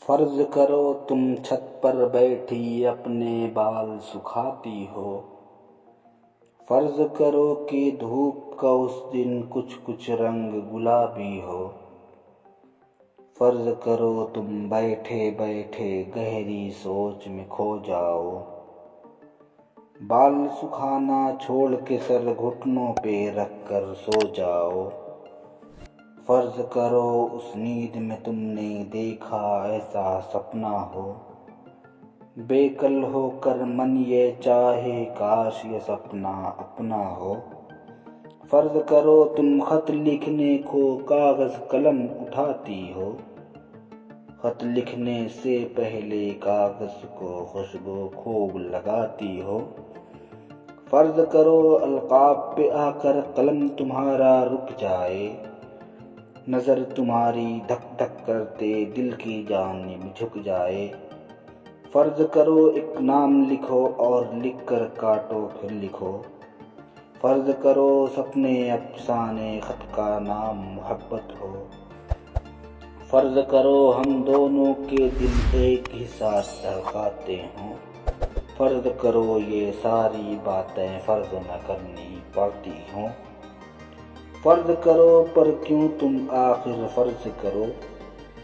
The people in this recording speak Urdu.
فرض کرو تم چھت پر بیٹھی اپنے بال سکھاتی ہو، فرض کرو کہ دھوپ کا اس دن کچھ کچھ رنگ گلابی ہو، فرض کرو تم بیٹھے بیٹھے گہری سوچ میں کھو جاؤ، بال سکھانا چھوڑ کے سر گھٹنوں پہ رکھ کر سو جاؤ، فرض کرو اس نیند میں تم نے دیکھا ایسا سپنا ہو، بے کل ہو کر من یہ چاہے کاش یہ سپنا اپنا ہو، فرض کرو تم خط لکھنے کو کاغذ قلم اٹھاتی ہو، خط لکھنے سے پہلے کاغذ کو خوشبو خوب لگاتی ہو، فرض کرو القاب پہ آ کر قلم تمہارا رک جائے، نظر تمہاری دھک دھک کرتے دل کی جانب جھک جائے، فرض کرو ایک نام لکھو اور لکھ کر کاٹو پھر لکھو، فرض کرو سپنے افسانے خط کا نام محبت ہو، فرض کرو ہم دونوں کے دل ایک ہی ساتھ دھڑکاتے ہوں، فرض کرو یہ ساری باتیں فرض نہ کرنی پڑتی ہوں، فرض کرو پر کیوں تم آخر فرض کرو،